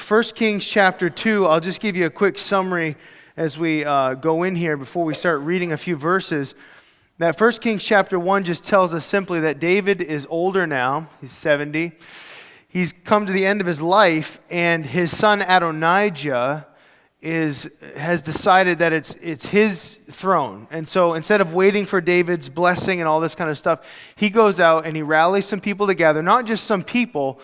1 Kings chapter 2, I'll just give you a quick summary as we go in here before we start reading a few verses. That 1 Kings chapter 1 just tells us simply that David is older now. He's 70. He's come to the end of his life, and his son Adonijah has decided that it's his throne. And so instead of waiting for David's blessing and all this kind of stuff, he goes out and he rallies some people together, not just some people,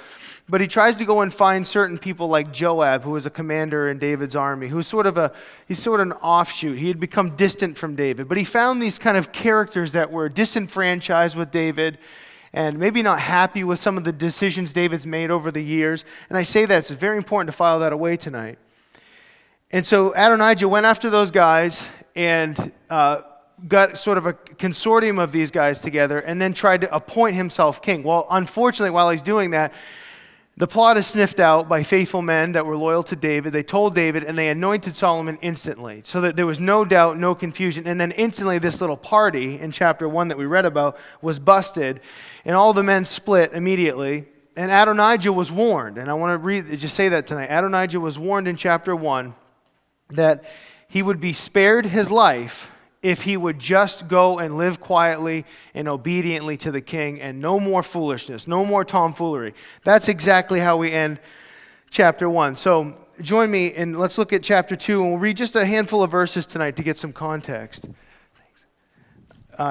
but he tries to go and find certain people like Joab, who was a commander in David's army, he's sort of an offshoot. He had become distant from David. But he found these kind of characters that were disenfranchised with David and maybe not happy with some of the decisions David's made over the years. And I say that it's very important to file that away tonight. And so Adonijah went after those guys and got sort of a consortium of these guys together and then tried to appoint himself king. Well, unfortunately, while he's doing that, the plot is sniffed out by faithful men that were loyal to David. They told David, and they anointed Solomon instantly, so that there was no doubt, no confusion. And then instantly, this little party in chapter 1 that we read about was busted, and all the men split immediately. And Adonijah was warned, and I want to just say that tonight. Adonijah was warned in chapter 1 that he would be spared his life if he would just go and live quietly and obediently to the king, and no more foolishness, no more tomfoolery. That's exactly how we end chapter 1. So join me and let's look at chapter 2, and we'll read just a handful of verses tonight to get some context.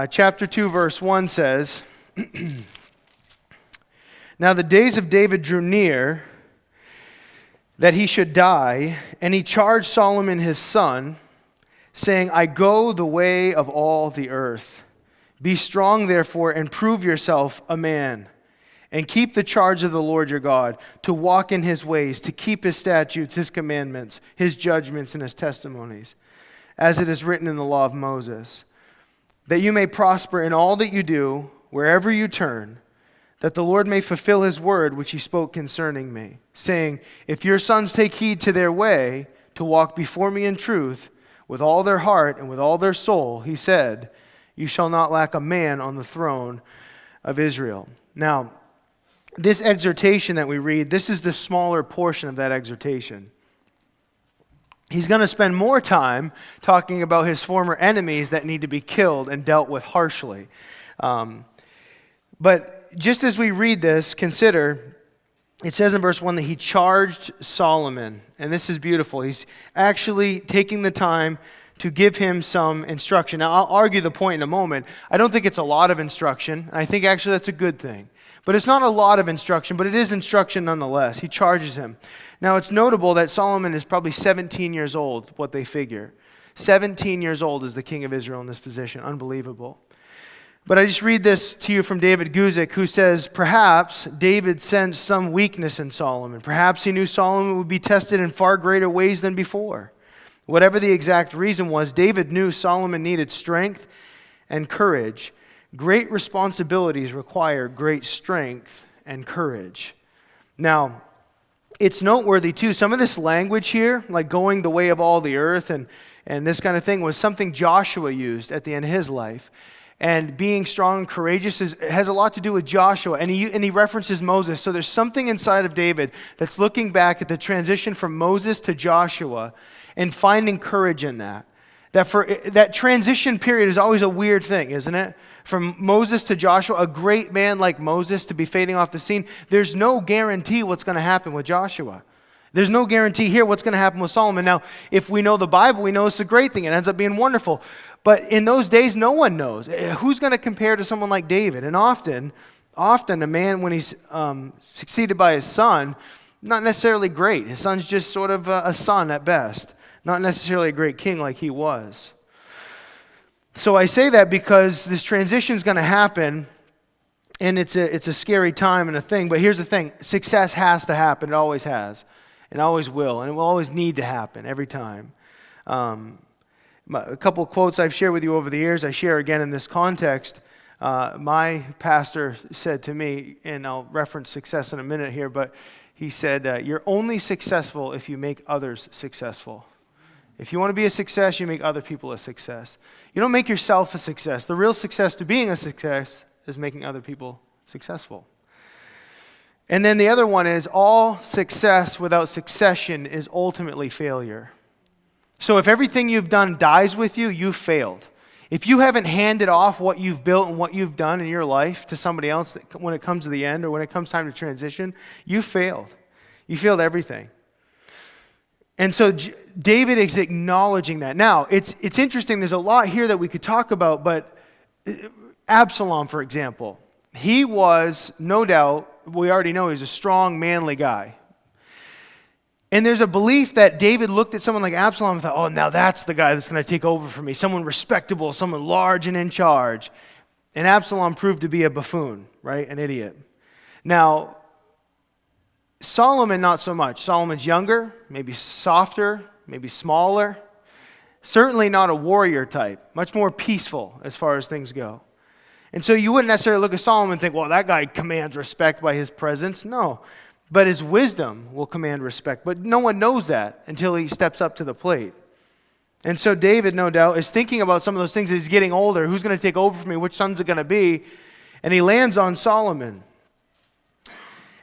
Chapter 2, verse 1 says, Now the days of David drew near that he should die, and he charged Solomon his son, saying, I go the way of all the earth. Be strong, therefore, and prove yourself a man, and keep the charge of the Lord your God, to walk in his ways, to keep his statutes, his commandments, his judgments, and his testimonies, as it is written in the law of Moses, that you may prosper in all that you do, wherever you turn, that the Lord may fulfill his word which he spoke concerning me, saying, If your sons take heed to their way, to walk before me in truth, with all their heart and with all their soul, he said, you shall not lack a man on the throne of Israel. Now, this exhortation that we read, this is the smaller portion of that exhortation. He's going to spend more time talking about his former enemies that need to be killed and dealt with harshly. But just as we read this, consider, it says in verse 1 that he charged Solomon, and this is beautiful. He's actually taking the time to give him some instruction. Now, I'll argue the point in a moment. I don't think it's a lot of instruction. I think actually that's a good thing. But it's not a lot of instruction, but it is instruction nonetheless. He charges him. Now, it's notable that Solomon is probably 17 years old, what they figure. 17 years old is the king of Israel in this position. Unbelievable. But I just read this to you from David Guzik, who says, perhaps David sensed some weakness in Solomon. Perhaps he knew Solomon would be tested in far greater ways than before. Whatever the exact reason was, David knew Solomon needed strength and courage. Great responsibilities require great strength and courage. Now, it's noteworthy too, some of this language here, like going the way of all the earth and this kind of thing, was something Joshua used at the end of his life. And being strong and courageous has a lot to do with Joshua. And he references Moses. So there's something inside of David that's looking back at the transition from Moses to Joshua and finding courage in that. That transition period is always a weird thing, isn't it? From Moses to Joshua, a great man like Moses to be fading off the scene. There's no guarantee what's going to happen with Joshua. There's no guarantee here what's going to happen with Solomon. Now, if we know the Bible, we know it's a great thing. It ends up being wonderful. But in those days, no one knows. Who's going to compare to someone like David? And often a man, when he's succeeded by his son, not necessarily great. His son's just sort of a son at best. Not necessarily a great king like he was. So I say that because this transition is going to happen, and it's a scary time and a thing. But here's the thing. Success has to happen. It always has. It always will. And it will always need to happen every time. A couple of quotes I've shared with you over the years, I share again in this context. My pastor said to me, and I'll reference success in a minute here, but he said, you're only successful if you make others successful. If you want to be a success, you make other people a success. You don't make yourself a success. The real success to being a success is making other people successful. And then the other one is all success without succession is ultimately failure. So if everything you've done dies with you, you've failed. If you haven't handed off what you've built and what you've done in your life to somebody else when it comes to the end or when it comes time to transition, you failed. You failed everything. And so David is acknowledging that. Now, it's interesting. There's a lot here that we could talk about, but Absalom, for example, he was, no doubt, we already know he's a strong, manly guy. And there's a belief that David looked at someone like Absalom and thought, oh, now that's the guy that's going to take over for me. Someone respectable, someone large and in charge. And Absalom proved to be a buffoon, right? An idiot. Now, Solomon, not so much. Solomon's younger, maybe softer, maybe smaller. Certainly not a warrior type. Much more peaceful as far as things go. And so you wouldn't necessarily look at Solomon and think, well, that guy commands respect by his presence. No. But his wisdom will command respect. But no one knows that until he steps up to the plate. And so David, no doubt, is thinking about some of those things as he's getting older. Who's going to take over for me? Which son's it going to be? And he lands on Solomon.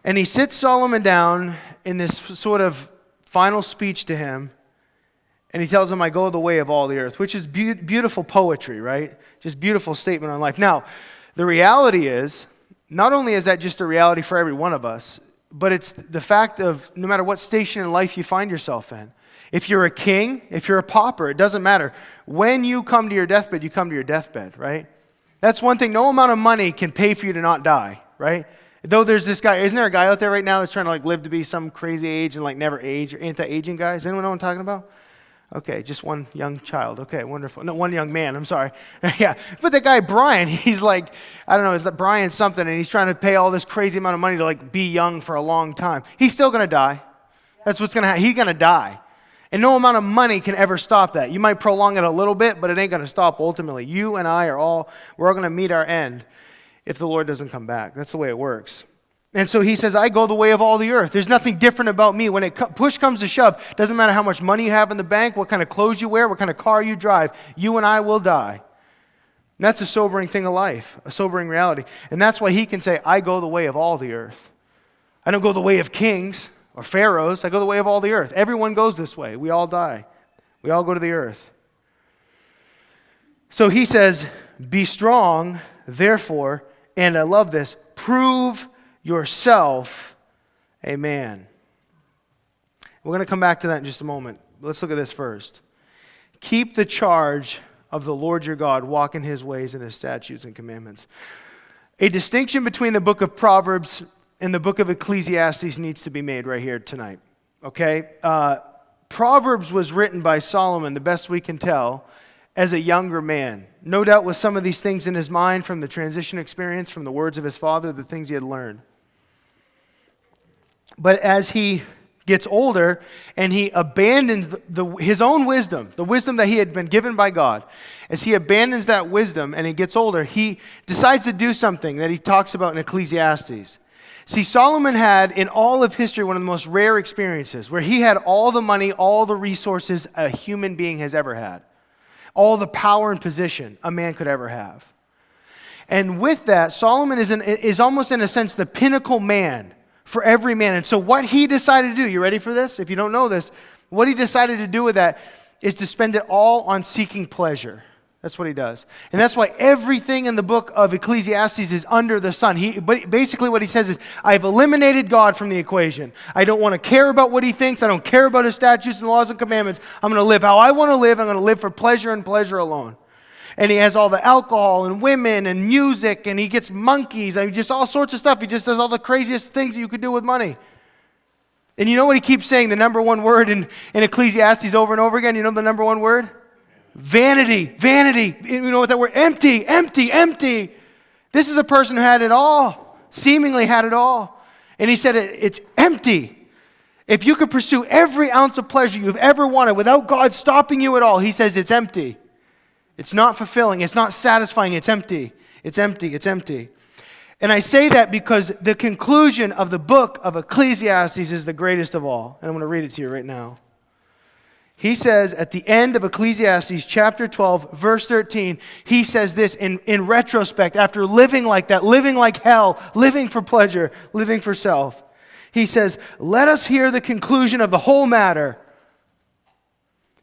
And he sits Solomon down in this sort of final speech to him. And he tells him, I go the way of all the earth, which is beautiful poetry, right? Just beautiful statement on life. Now, the reality is, not only is that just a reality for every one of us, but it's the fact of no matter what station in life you find yourself in. If you're a king, if you're a pauper, it doesn't matter. When you come to your deathbed, you come to your deathbed, right? That's one thing. No amount of money can pay for you to not die, right? Though there's this guy, isn't there a guy out there right now that's trying to live to be some crazy age and never age, or anti-aging guy? Does anyone know what I'm talking about? Okay, just one young child. Okay, wonderful. No, one young man, I'm sorry. Yeah, but the guy, Brian, he's I don't know, is that Brian something, and he's trying to pay all this crazy amount of money to be young for a long time. He's still going to die. That's what's going to happen. He's going to die. And no amount of money can ever stop that. You might prolong it a little bit, but it ain't going to stop ultimately. You and I we're all going to meet our end if the Lord doesn't come back. That's the way it works. And so he says, I go the way of all the earth. There's nothing different about me. When push comes to shove, doesn't matter how much money you have in the bank, what kind of clothes you wear, what kind of car you drive, you and I will die. And that's a sobering thing of life, a sobering reality. And that's why he can say, I go the way of all the earth. I don't go the way of kings or pharaohs. I go the way of all the earth. Everyone goes this way. We all die. We all go to the earth. So he says, be strong, therefore, and I love this, prove yourself a man. We're going to come back to that in just a moment. Let's look at this first. Keep the charge of the Lord your God. Walk in his ways and his statutes and commandments. A distinction between the book of Proverbs and the book of Ecclesiastes needs to be made right here tonight. Okay? Proverbs was written by Solomon, the best we can tell, as a younger man. No doubt with some of these things in his mind from the transition experience, from the words of his father, the things he had learned. But as he gets older and he abandons his own wisdom, the wisdom that he had been given by God, as he abandons that wisdom and he gets older, he decides to do something that he talks about in Ecclesiastes. See, Solomon had in all of history one of the most rare experiences where he had all the money, all the resources a human being has ever had. All the power and position a man could ever have. And with that, Solomon is almost in a sense the pinnacle man for every man. And so what he decided to do, you ready for this? If you don't know this, what he decided to do with that is to spend it all on seeking pleasure. That's what he does. And that's why everything in the book of Ecclesiastes is under the sun. But basically what he says is, I've eliminated God from the equation. I don't want to care about what he thinks. I don't care about his statutes and laws and commandments. I'm going to live how I want to live. I'm going to live for pleasure and pleasure alone. And he has all the alcohol and women and music, and he gets monkeys. I mean, just all sorts of stuff. He just does all the craziest things that you could do with money. And you know what he keeps saying, the number one word in Ecclesiastes over and over again? You know the number one word? Vanity, vanity. You know what that word? Empty, empty, empty. This is a person who had it all, seemingly had it all. And he said it's empty. If you could pursue every ounce of pleasure you've ever wanted without God stopping you at all, he says it's empty. It's not fulfilling. It's not satisfying. It's empty. It's empty. It's empty. And I say that because the conclusion of the book of Ecclesiastes is the greatest of all. And I'm going to read it to you right now. He says at the end of Ecclesiastes chapter 12, verse 13, he says this in retrospect, after living like that, living like hell, living for pleasure, living for self. He says, let us hear the conclusion of the whole matter.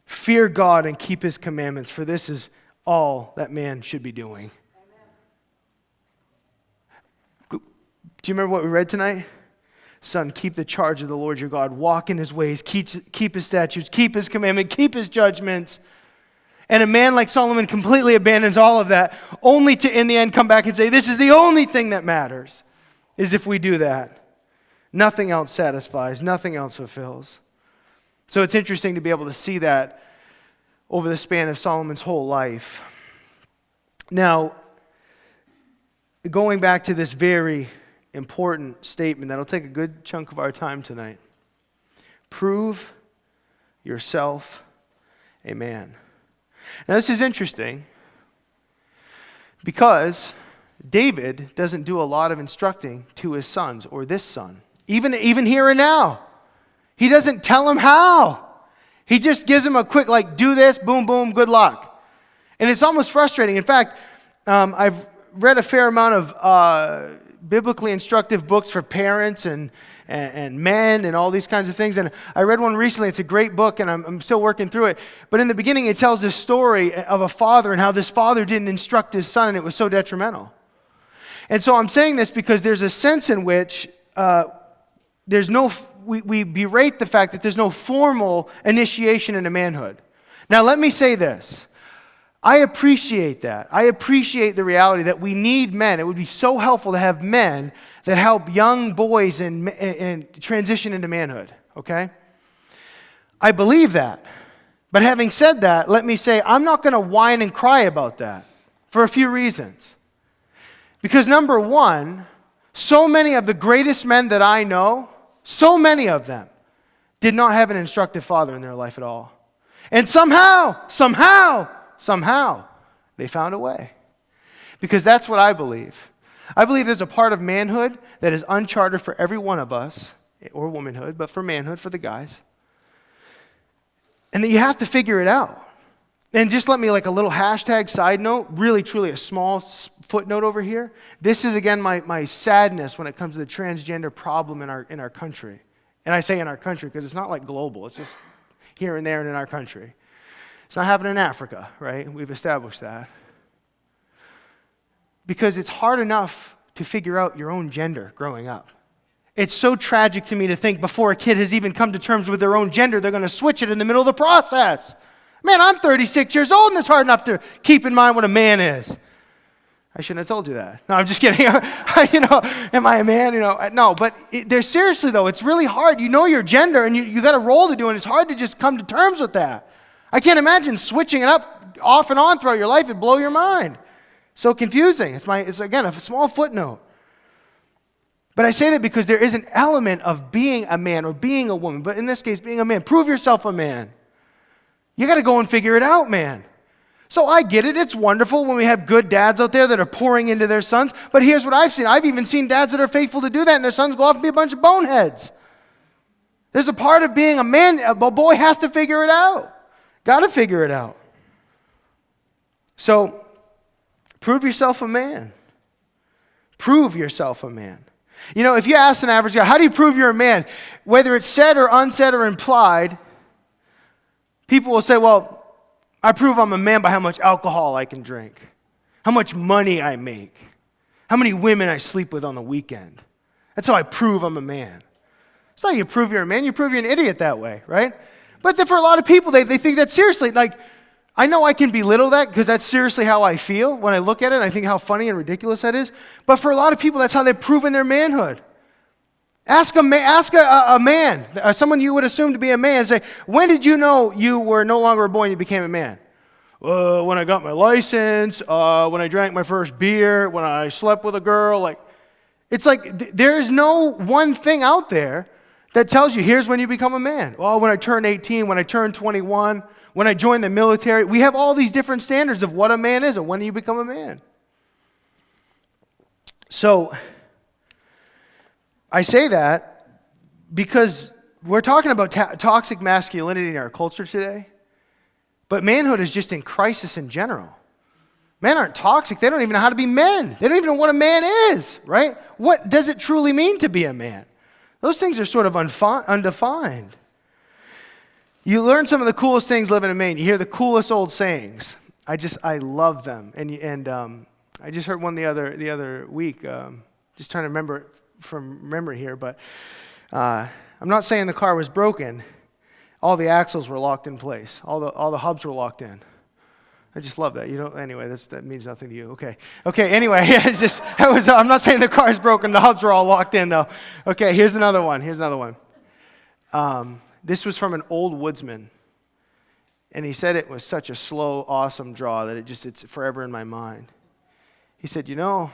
Fear God and keep his commandments, for this is all that man should be doing. Do you remember what we read tonight? Son, keep the charge of the Lord your God. Walk in his ways. Keep his statutes. Keep his commandment. Keep his judgments. And a man like Solomon completely abandons all of that, only to, in the end, come back and say, this is the only thing that matters, is if we do that. Nothing else satisfies. Nothing else fulfills. So it's interesting to be able to see that over the span of Solomon's whole life. Now, going back to this very important statement that'll take a good chunk of our time tonight. Prove yourself a man. Now, this is interesting because David doesn't do a lot of instructing to his sons or this son. Even here and now. He doesn't tell him how. He just gives him a quick, do this, boom, boom, good luck. And it's almost frustrating. In fact, I've read a fair amount of biblically instructive books for parents and men and all these kinds of things. And I read one recently. It's a great book, and I'm still working through it. But in the beginning, it tells this story of a father and how this father didn't instruct his son, and it was so detrimental. And so I'm saying this because there's a sense in which we berate the fact that there's no formal initiation into manhood. Now, let me say this. I appreciate that. I appreciate the reality that we need men. It would be so helpful to have men that help young boys and transition into manhood, okay? I believe that. But having said that, let me say I'm not going to whine and cry about that for a few reasons. Because number one, so many of the greatest men that I know, so many of them did not have an instructive father in their life at all. And somehow, they found a way. Because that's what I believe. I believe there's a part of manhood that is uncharted for every one of us, or womanhood, but for manhood, for the guys. And that you have to figure it out. And just let me, a little hashtag side note, really, truly a small footnote over here. This is, again, my sadness when it comes to the transgender problem in our country. And I say in our country because it's not global. It's just here and there and in our country. It's not happening in Africa, right? We've established that. Because it's hard enough to figure out your own gender growing up. It's so tragic to me to think before a kid has even come to terms with their own gender, they're going to switch it in the middle of the process. Man, I'm 36 years old, and it's hard enough to keep in mind what a man is. I shouldn't have told you that. No, I'm just kidding. Am I a man? No, but there's seriously, though, it's really hard. You know your gender, and you got a role to do, and it's hard to just come to terms with that. I can't imagine switching it up off and on throughout your life. It'd blow your mind. So confusing. It's again, a small footnote. But I say that because there is an element of being a man or being a woman, but in this case, being a man. Prove yourself a man. You got to go and figure it out, man. So I get it. It's wonderful when we have good dads out there that are pouring into their sons. But here's what I've seen. I've even seen dads that are faithful to do that, and their sons go off and be a bunch of boneheads. There's a part of being a man. A boy has to figure it out. Got to figure it out. So, prove yourself a man. Prove yourself a man. If you ask an average guy, how do you prove you're a man? Whether it's said or unsaid or implied, people will say, well, I prove I'm a man by how much alcohol I can drink, how much money I make, how many women I sleep with on the weekend. That's how I prove I'm a man. It's not how you prove you're a man. You prove you're an idiot that way, right? But for a lot of people, they think that seriously. I know I can belittle that because that's seriously how I feel when I look at it. And I think how funny and ridiculous that is. But for a lot of people, that's how they've proven their manhood. Ask a man, someone you would assume to be a man, say, when did you know you were no longer a boy and you became a man? When I got my license, when I drank my first beer, when I slept with a girl. There's no one thing out there that tells you, here's when you become a man. Well, when I turned 18, when I turned 21, when I joined the military. We have all these different standards of what a man is and when you become a man. So, I say that because we're talking about toxic masculinity in our culture today, but manhood is just in crisis in general. Men aren't toxic. They don't even know how to be men. They don't even know what a man is, right? What does it truly mean to be a man? Those things are sort of undefined. You learn some of the coolest things living in Maine. You hear the coolest old sayings. I love them. And I just heard one the other week. Just trying to remember it from memory here, but I'm not saying the car was broken. All the axles were locked in place. All the hubs were locked in. I just love that. Anyway, that means nothing to you. Okay. Anyway, I'm not saying the car's broken. The hubs were all locked in, though. Okay. Here's another one. This was from an old woodsman, and he said it was such a slow, awesome draw that it's forever in my mind. He said, there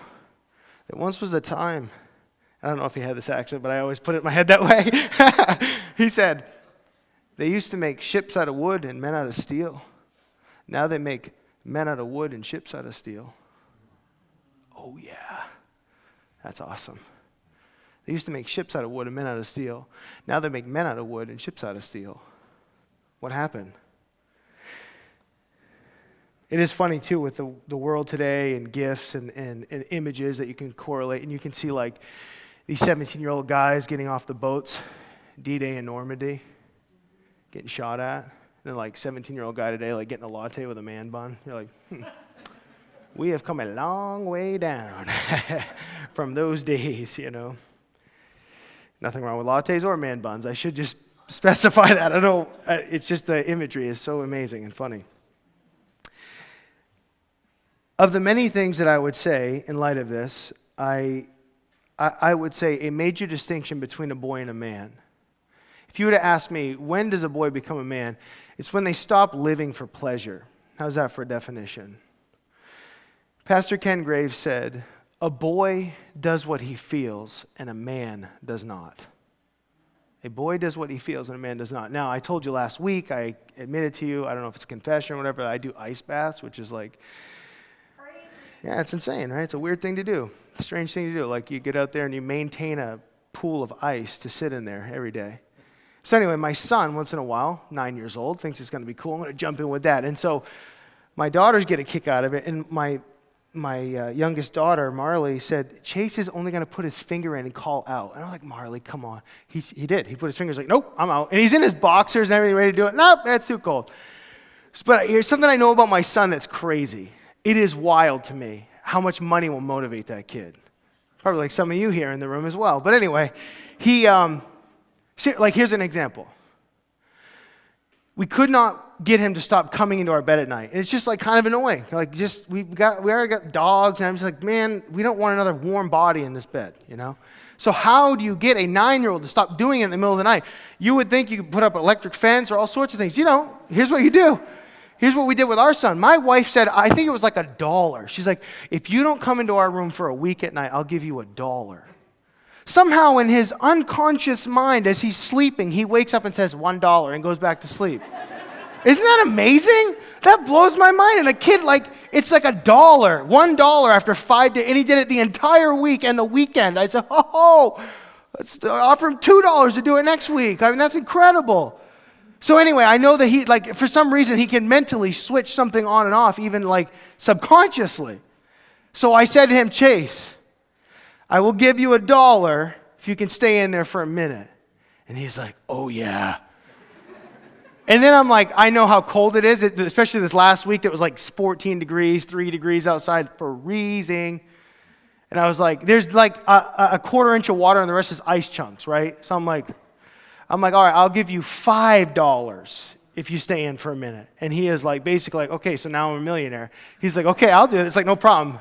once was a time. I don't know if he had this accent, but I always put it in my head that way. He said, they used to make ships out of wood and men out of steel. Now they make men out of wood and ships out of steel. Oh, yeah. That's awesome. They used to make ships out of wood and men out of steel. Now they make men out of wood and ships out of steel. What happened? It is funny, too, with the world today and gifts and images that you can correlate. And you can see, like, these 17-year-old guys getting off the boats, D-Day in Normandy, getting shot at. And then, like, 17-year-old guy today, like, getting a latte with a man bun. You're like, we have come a long way down from those days, Nothing wrong with lattes or man buns. I should just specify that. I don't. It's just the imagery is so amazing and funny. Of the many things that I would say in light of this, I would say a major distinction between a boy and a man. If you were to ask me, when does a boy become a man? It's when they stop living for pleasure. How's that for a definition? Pastor Ken Graves said, a boy does what he feels and a man does not. A boy does what he feels and a man does not. Now, I told you last week, I admitted to you, I don't know if it's confession or whatever, I do ice baths, which is like, crazy. Yeah, it's insane, right? It's a weird thing to do. A strange thing to do. Like you get out there and you maintain a pool of ice to sit in there every day. So anyway, my son, once in a while, 9 years old, thinks it's going to be cool. I'm going to jump in with that. And so my daughters get a kick out of it. And my youngest daughter, Marley, said, Chase is only going to put his finger in and call out. And I'm like, Marley, come on. He did. He put his fingers like, nope, I'm out. And he's in his boxers and everything ready to do it. Nope, that's too cold. But here's something I know about my son that's crazy. It is wild to me how much money will motivate that kid. Probably like some of you here in the room as well. But anyway, here's an example. We could not get him to stop coming into our bed at night. And it's just like kind of annoying. Like we already got dogs, and I'm just like, man, we don't want another warm body in this bed, So how do you get a 9-year-old to stop doing it in the middle of the night? You would think you could put up an electric fence or all sorts of things. You don't. Here's what you do. Here's what we did with our son. My wife said, I think it was like $1. She's like, if you don't come into our room for a week at night, I'll give you $1. Somehow in his unconscious mind, as he's sleeping, he wakes up and says $1 and goes back to sleep. Isn't that amazing? That blows my mind. And a kid, it's like $1 after 5 days, and he did it the entire week and the weekend. I said, let's offer him $2 to do it next week. I mean, that's incredible. So anyway, I know that he, for some reason, he can mentally switch something on and off, even subconsciously. So I said to him, Chase, I will give you $1 if you can stay in there for a minute. And he's like, oh yeah. And then I'm like, I know how cold it is, especially this last week that was like 14 degrees, 3 degrees outside, freezing. And I was like, there's like a quarter inch of water and the rest is ice chunks, right? So I'm like, all right, I'll give you $5 if you stay in for a minute. And he is like, basically like, okay, so now I'm a millionaire. He's like, okay, I'll do it. It's like, no problem.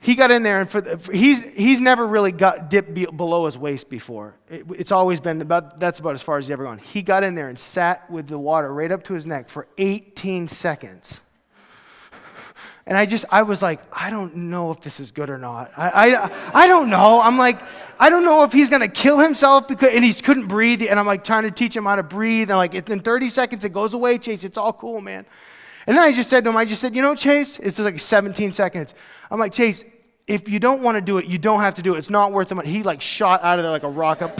He got in there, and he's never really got dipped below his waist before. It's always been that's about as far as he's ever gone. He got in there and sat with the water right up to his neck for 18 seconds. And I was like, I don't know if this is good or not. I don't know. I'm like, I don't know if he's going to kill himself and he couldn't breathe. And I'm like trying to teach him how to breathe. And in 30 seconds, it goes away, Chase. It's all cool, man. And then I just said to him, Chase, it's like 17 seconds. I'm like, Chase, if you don't want to do it, you don't have to do it. It's not worth the money. He shot out of there like a rocket.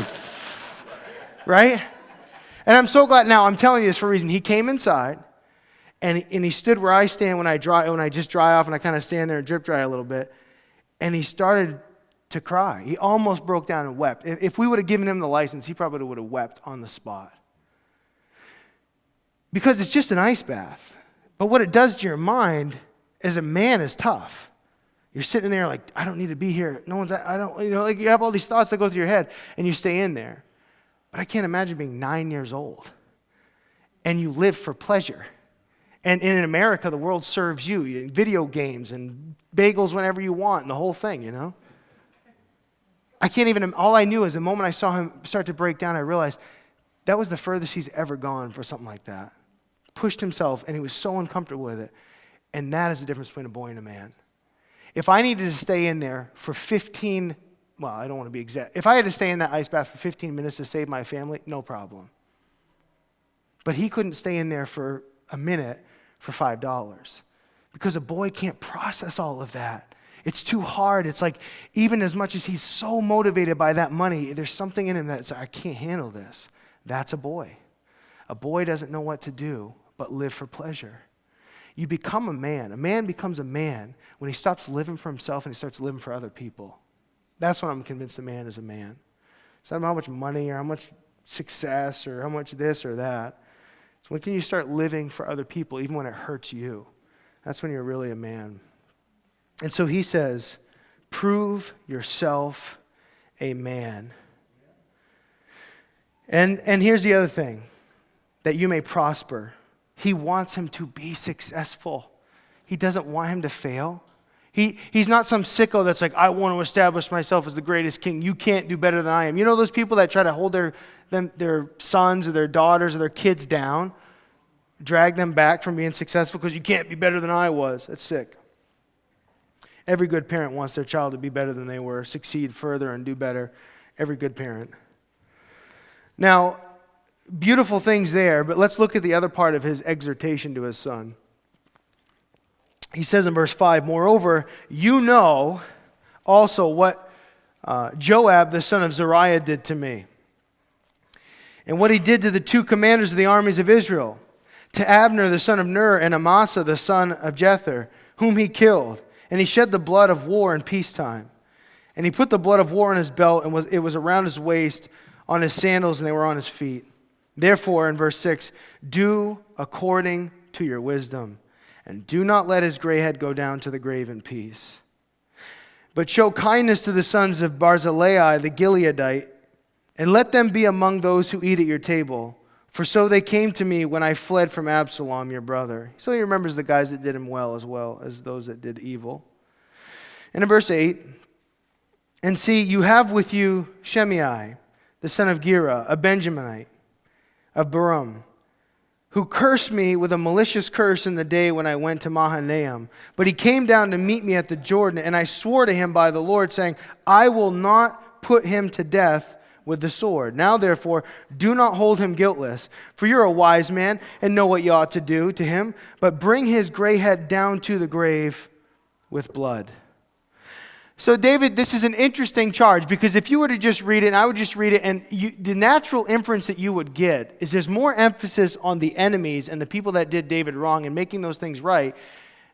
right? And I'm so glad now, I'm telling you this for a reason. He came inside, and he stood where I stand when I just dry off, and I kind of stand there and drip dry a little bit, and he started to cry. He almost broke down and wept. If we would have given him the license, he probably would have wept on the spot. Because it's just an ice bath. But what it does to your mind as a man is tough. You're sitting there like, I don't need to be here. No one's, I don't, like you have all these thoughts that go through your head, and you stay in there. But I can't imagine being 9 years old, and you live for pleasure. And in America, the world serves you video games and bagels whenever you want, and the whole thing, I can't even, all I knew is the moment I saw him start to break down, I realized that was the furthest he's ever gone for something like that. Pushed himself, and he was so uncomfortable with it. And that is the difference between a boy and a man. If I needed to stay in there for 15, well, I don't want to be exact. If I had to stay in that ice bath for 15 minutes to save my family, no problem. But he couldn't stay in there for a minute for $5 because a boy can't process all of that. It's too hard. It's like even as much as he's so motivated by that money, there's something in him that's, I can't handle this. That's a boy. A boy doesn't know what to do but live for pleasure. You become a man. A man becomes a man when he stops living for himself and he starts living for other people. That's when I'm convinced a man is a man. It's not how much money or how much success or how much this or that. It's when can you start living for other people even when it hurts you. That's when you're really a man. And so he says, prove yourself a man. And here's the other thing, that you may prosper. He wants him to be successful. He doesn't want him to fail. He's not some sicko that's like, I want to establish myself as the greatest king. You can't do better than I am. You know those people that try to hold their sons or their daughters or their kids down, drag them back from being successful because you can't be better than I was. That's sick. Every good parent wants their child to be better than they were, succeed further and do better. Every good parent. Now, beautiful things there, but let's look at the other part of his exhortation to his son. He says in verse 5, moreover, you know also what Joab, the son of Zeruiah, did to me, and what he did to the two commanders of the armies of Israel, to Abner, the son of Ner, and Amasa, the son of Jether, whom he killed. And he shed the blood of war in peacetime. And he put the blood of war on his belt, and it was around his waist, on his sandals, and they were on his feet. Therefore, in verse 6, do according to your wisdom, and do not let his gray head go down to the grave in peace. But show kindness to the sons of Barzillai the Gileadite, and let them be among those who eat at your table. For so they came to me when I fled from Absalom, your brother. So he remembers the guys that did him well as those that did evil. And in verse 8, and see, you have with you Shimei, the son of Gera, a Benjaminite of Baram, who cursed me with a malicious curse in the day when I went to Mahanaim. But he came down to meet me at the Jordan, and I swore to him by the Lord, saying, I will not put him to death with the sword. Now, therefore, do not hold him guiltless, for you're a wise man and know what you ought to do to him, but bring his gray head down to the grave with blood. So, David, this is an interesting charge, because if you were to just read it, and I would just read it, and the natural inference that you would get is there's more emphasis on the enemies and the people that did David wrong and making those things right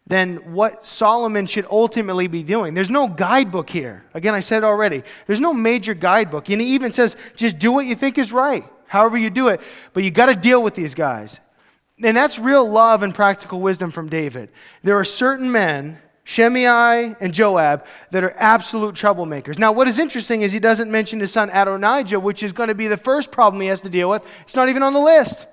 than what Solomon should ultimately be doing. There's no guidebook here. Again, I said it already. There's no major guidebook. And he even says, just do what you think is right, however you do it. But you got to deal with these guys. And that's real love and practical wisdom from David. There are certain men, Shimei and Joab, that are absolute troublemakers. Now, what is interesting is he doesn't mention his son Adonijah, which is going to be the first problem he has to deal with. It's not even on the list.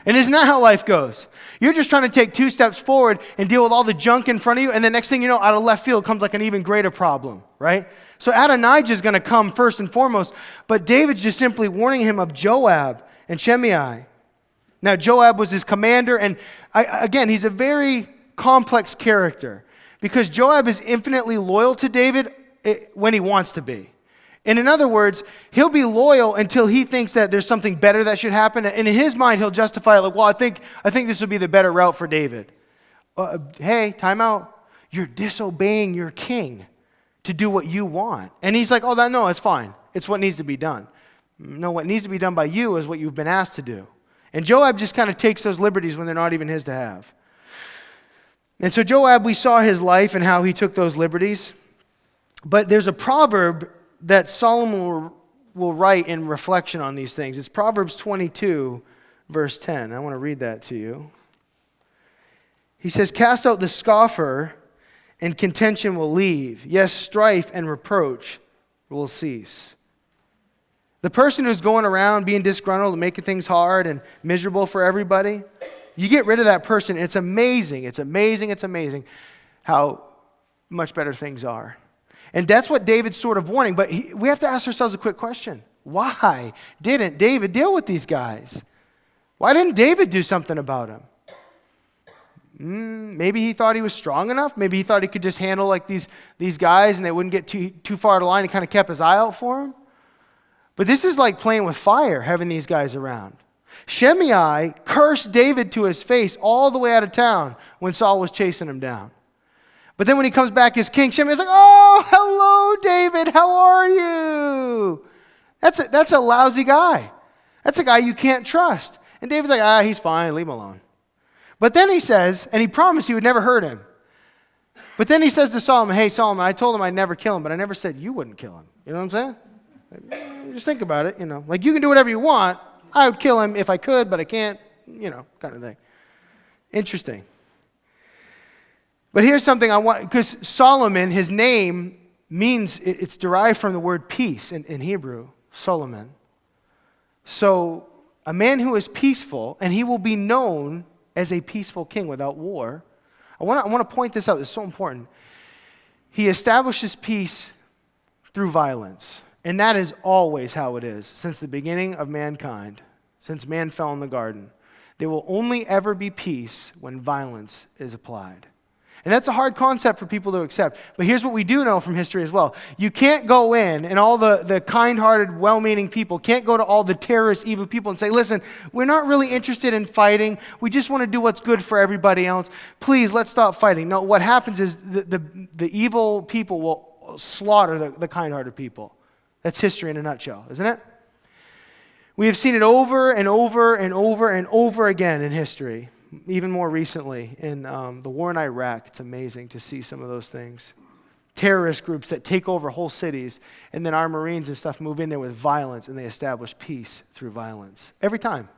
And isn't that how life goes? You're just trying to take 2 steps forward and deal with all the junk in front of you, and the next thing you know, out of left field comes like an even greater problem, right? So Adonijah is going to come first and foremost, but David's just simply warning him of Joab and Shimei. Now, Joab was his commander, and again, he's a very complex character, because Joab is infinitely loyal to David when he wants to be. And in other words, he'll be loyal until he thinks that there's something better that should happen. And in his mind, he'll justify it like, well, I think this would be the better route for David. Hey, time out. You're disobeying your king to do what you want. And he's like, no, it's fine. It's what needs to be done. No, what needs to be done by you is what you've been asked to do. And Joab just kind of takes those liberties when they're not even his to have. And so Joab, we saw his life and how he took those liberties. But there's a proverb that Solomon will write in reflection on these things. It's Proverbs 22, verse 10. I want to read that to you. He says, "Cast out the scoffer, and contention will leave. Yes, strife and reproach will cease." The person who's going around being disgruntled and making things hard and miserable for everybody, you get rid of that person, it's amazing. It's amazing how much better things are. And that's what David's sort of warning. But we have to ask ourselves a quick question. Why didn't David deal with these guys? Why didn't David do something about them? Maybe he thought he was strong enough. Maybe he thought he could just handle like these guys and they wouldn't get too far to line. He kind of kept his eye out for them. But this is like playing with fire, having these guys around. Shimei cursed David to his face all the way out of town when Saul was chasing him down. But then when he comes back as king, Shimei's like, "Oh, hello, David. How are you?" That's a lousy guy. That's a guy you can't trust. And David's like, he's fine. Leave him alone. But then he says, and he promised he would never hurt him. But then he says to Solomon, "Hey, Solomon, I told him I'd never kill him, but I never said you wouldn't kill him." You know what I'm saying? Just think about it, Like you can do whatever you want. I would kill him if I could, but I can't, kind of thing. Interesting. But here's something I want, because Solomon, his name means, it's derived from the word peace in Hebrew, Solomon. So a man who is peaceful, and he will be known as a peaceful king without war. I want to point this out. It's so important. He establishes peace through violence. And that is always how it is since the beginning of mankind, since man fell in the garden. There will only ever be peace when violence is applied. And that's a hard concept for people to accept. But here's what we do know from history as well. You can't go in, and all the kind-hearted, well-meaning people can't go to all the terrorist, evil people and say, "Listen, we're not really interested in fighting. We just want to do what's good for everybody else. Please, let's stop fighting." No, what happens is the evil people will slaughter the kind-hearted people. That's history in a nutshell, isn't it? We have seen it over and over and over and over again in history. Even more recently in the war in Iraq. It's amazing to see some of those things. Terrorist groups that take over whole cities, and then our Marines and stuff move in there with violence, and they establish peace through violence. Every time.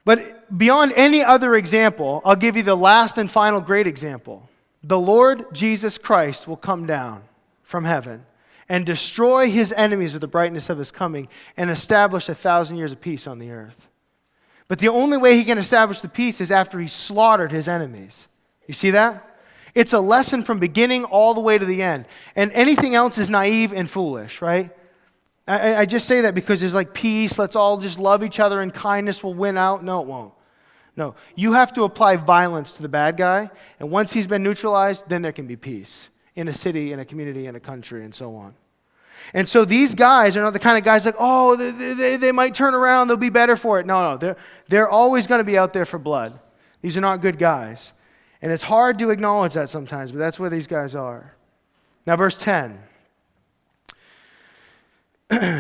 But beyond any other example, I'll give you the last and final great example. The Lord Jesus Christ will come down from heaven and destroy his enemies with the brightness of his coming and establish 1,000 years of peace on the earth. But the only way he can establish the peace is after he slaughtered his enemies. You see that? It's a lesson from beginning all the way to the end. And anything else is naive and foolish, right? I just say that because there's like peace, let's all just love each other and kindness will win out. No, it won't. No, you have to apply violence to the bad guy. And once he's been neutralized, then there can be peace in a city, in a community, in a country, and so on. And so these guys are not the kind of guys like, they might turn around, they'll be better for it. No, they're always going to be out there for blood. These are not good guys. And it's hard to acknowledge that sometimes, but that's where these guys are. Now, verse 10.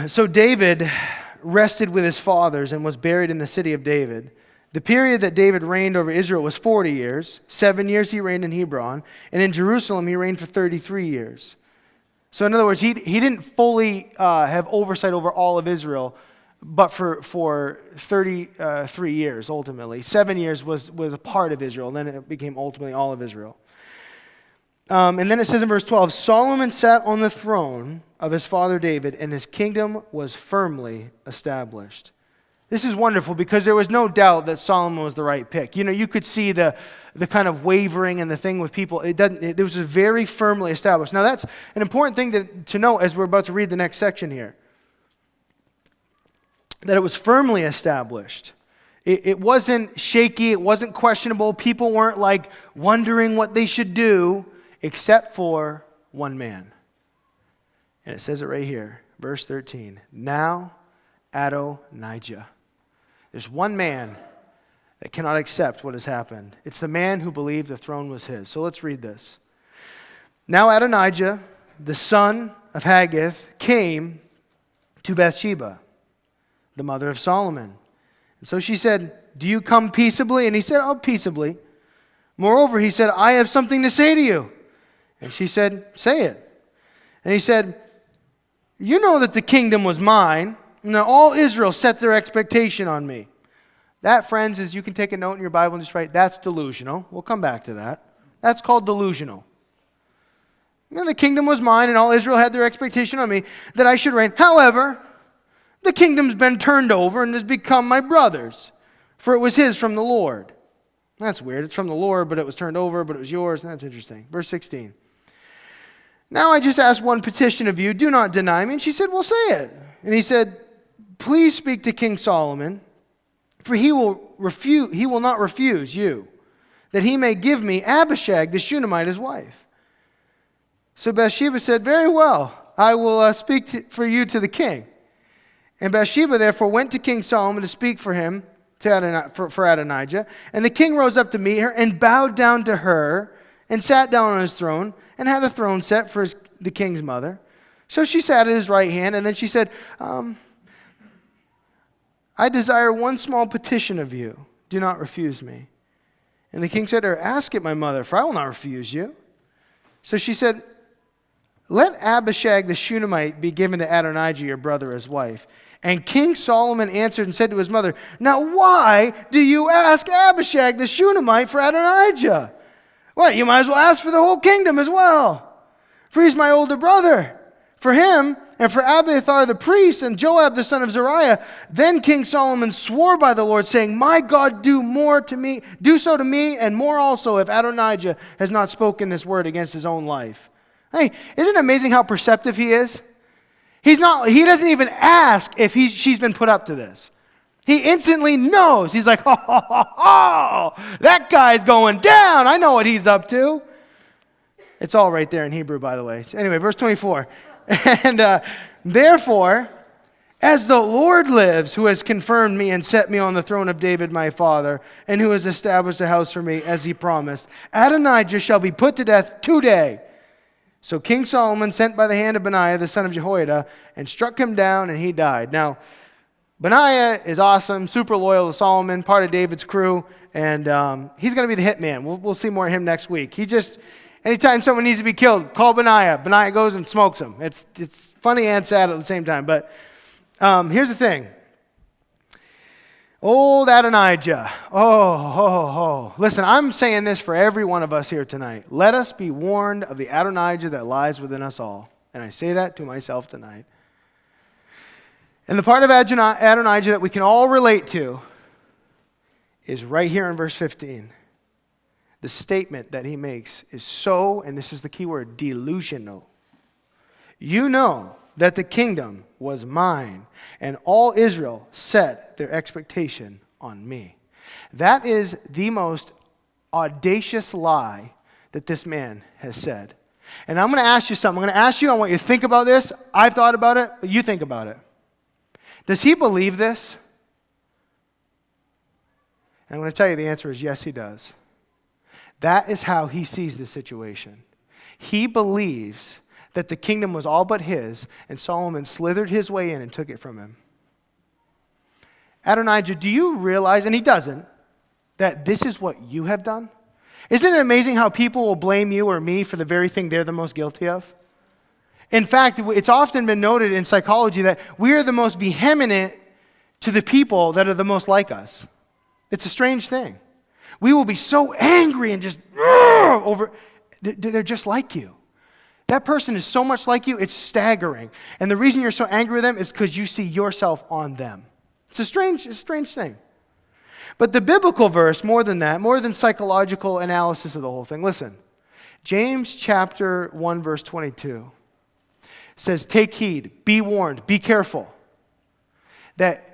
So David rested with his fathers and was buried in the city of David. The period that David reigned over Israel was 40 years. 7 years he reigned in Hebron. And in Jerusalem he reigned for 33 years. So in other words, he didn't fully have oversight over all of Israel, but for 33 years ultimately. 7 years was a part of Israel, and then it became ultimately all of Israel. And then it says in verse 12, Solomon sat on the throne of his father David, and his kingdom was firmly established. This is wonderful because there was no doubt that Solomon was the right pick. You could see the kind of wavering and the thing with people. It was very firmly established. Now that's an important thing to know as we're about to read the next section here. That it was firmly established. It wasn't shaky. It wasn't questionable. People weren't like wondering what they should do except for one man. And it says it right here, verse 13. Now Adonijah. There's one man that cannot accept what has happened. It's the man who believed the throne was his. So let's read this. Now Adonijah, the son of Haggith came to Bathsheba, the mother of Solomon. And so she said, do you come peaceably? And he said, oh, peaceably. Moreover, he said, I have something to say to you. And she said, say it. And he said, you know that the kingdom was mine, and that all Israel set their expectation on me. That, friends, is you can take a note in your Bible and just write, that's delusional. We'll come back to that. That's called delusional. And the kingdom was mine, and all Israel had their expectation on me, that I should reign. However, the kingdom's been turned over and has become my brother's, for it was his from the Lord. That's weird. It's from the Lord, but it was turned over, but it was yours. That's interesting. Verse 16. Now I just ask one petition of you. Do not deny me. And she said, well, say it. And he said, please speak to King Solomon, for he will not refuse you, that he may give me Abishag the Shunammite his wife. So Bathsheba said, very well, I will speak for you to the king. And Bathsheba therefore went to King Solomon to speak for him, for Adonijah. And the king rose up to meet her and bowed down to her and sat down on his throne and had a throne set for the king's mother. So she sat at his right hand, and then she said, I desire one small petition of you. Do not refuse me. And the king said to her, ask it, my mother, for I will not refuse you. So she said, let Abishag the Shunammite be given to Adonijah, your brother, as wife. And King Solomon answered and said to his mother, now why do you ask Abishag the Shunammite for Adonijah? Well, you might as well ask for the whole kingdom as well. For he's my older brother. For him and for Abiathar the priest and Joab the son of Zeruiah. Then King Solomon swore by the Lord, saying, my God, do so to me and more also, if Adonijah has not spoken this word against his own life. Hey, isn't it amazing how perceptive he is? He doesn't even ask if she's been put up to this. He instantly knows. He's like, that guy's going down. I know what he's up to. It's all right there in Hebrew, by the way. So anyway, verse 24. And therefore, as the Lord lives, who has confirmed me and set me on the throne of David my father, and who has established a house for me, as he promised, Adonijah shall be put to death today. So King Solomon sent by the hand of Benaiah, the son of Jehoiada, and struck him down, and he died. Now, Benaiah is awesome, super loyal to Solomon, part of David's crew, and he's going to be the hitman. We'll see more of him next week. Anytime someone needs to be killed, call Benaiah. Benaiah goes and smokes him. It's funny and sad at the same time. But here's the thing. Old Adonijah. Listen, I'm saying this for every one of us here tonight. Let us be warned of the Adonijah that lies within us all. And I say that to myself tonight. And the part of Adonijah that we can all relate to is right here in verse 15. The statement that he makes is so, and this is the key word, delusional. You know that the kingdom was mine, and all Israel set their expectation on me. That is the most audacious lie that this man has said. And I'm going to ask you something. I'm going to ask you, I want you to think about this. I've thought about it, but you think about it. Does he believe this? And I'm going to tell you the answer is yes, he does. That is how he sees the situation. He believes that the kingdom was all but his, and Solomon slithered his way in and took it from him. Adonijah, do you realize, and he doesn't, that this is what you have done? Isn't it amazing how people will blame you or me for the very thing they're the most guilty of? In fact, it's often been noted in psychology that we are the most vehement to the people that are the most like us. It's a strange thing. We will be so angry and just over. They're just like you. That person is so much like you, it's staggering. And the reason you're so angry with them is because you see yourself on them. It's a strange thing. But the biblical verse, more than that, more than psychological analysis of the whole thing, listen. James chapter 1, verse 22 says, take heed, be warned, be careful, that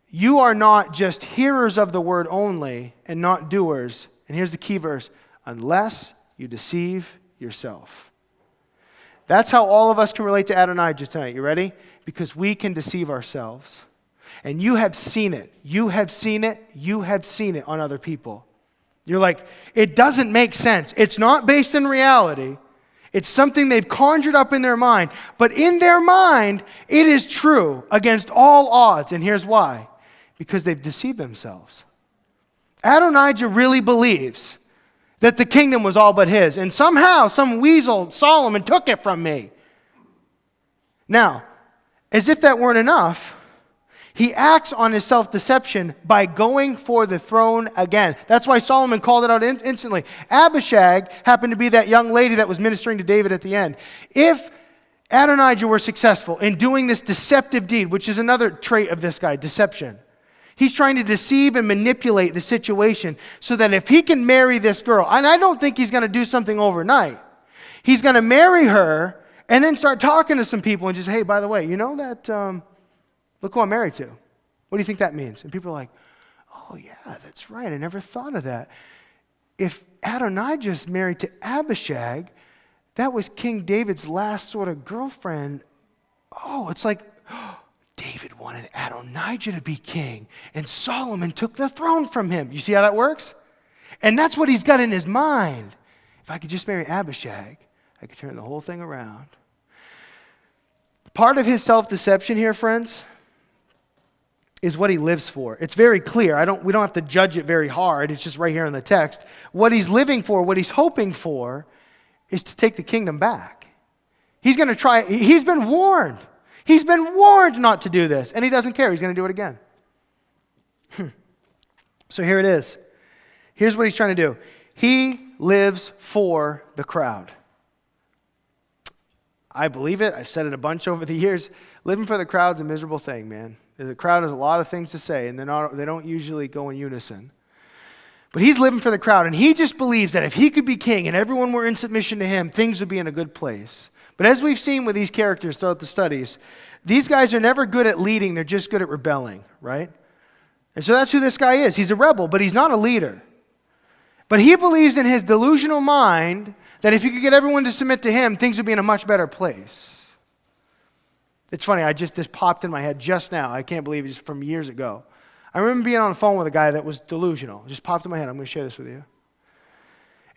you are not just hearers of the word only and not doers. And here's the key verse, unless you deceive yourself. That's how all of us can relate to Adonijah tonight. You ready? Because we can deceive ourselves. And you have seen it. You have seen it. You have seen it on other people. You're like, it doesn't make sense. It's not based in reality. It's something they've conjured up in their mind. But in their mind, it is true against all odds. And here's why. Because they've deceived themselves. Adonijah really believes that the kingdom was all but his. And somehow, some weasel, Solomon, took it from me. Now, as if that weren't enough, he acts on his self-deception by going for the throne again. That's why Solomon called it out instantly. Abishag happened to be that young lady that was ministering to David at the end. If Adonijah were successful in doing this deceptive deed, which is another trait of this guy, deception. He's trying to deceive and manipulate the situation so that if he can marry this girl, and I don't think he's going to do something overnight. He's going to marry her and then start talking to some people and just, hey, by the way, you know that... Look who I'm married to. What do you think that means? And people are like, oh yeah, that's right. I never thought of that. If Adonijah's married to Abishag, that was King David's last sort of girlfriend. Oh, it's like, David wanted Adonijah to be king, and Solomon took the throne from him. You see how that works? And that's what he's got in his mind. If I could just marry Abishag, I could turn the whole thing around. Part of his self-deception here, friends, is what he lives for. It's very clear. We don't have to judge it very hard. It's just right here in the text. What he's living for, what he's hoping for, is to take the kingdom back. He's going to try. He's been warned. He's been warned not to do this, and he doesn't care. He's going to do it again. So here it is. Here's what he's trying to do. He lives for the crowd. I believe it. I've said it a bunch over the years. Living for the crowd's a miserable thing, man. The crowd has a lot of things to say, and they don't usually go in unison. But he's living for the crowd, and he just believes that if he could be king and everyone were in submission to him, things would be in a good place. But as we've seen with these characters throughout the studies, these guys are never good at leading. They're just good at rebelling, right? And so that's who this guy is. He's a rebel, but he's not a leader. But he believes in his delusional mind that if he could get everyone to submit to him, things would be in a much better place. It's funny, this popped in my head just now. I can't believe it's from years ago. I remember being on the phone with a guy that was delusional. It just popped in my head. I'm going to share this with you.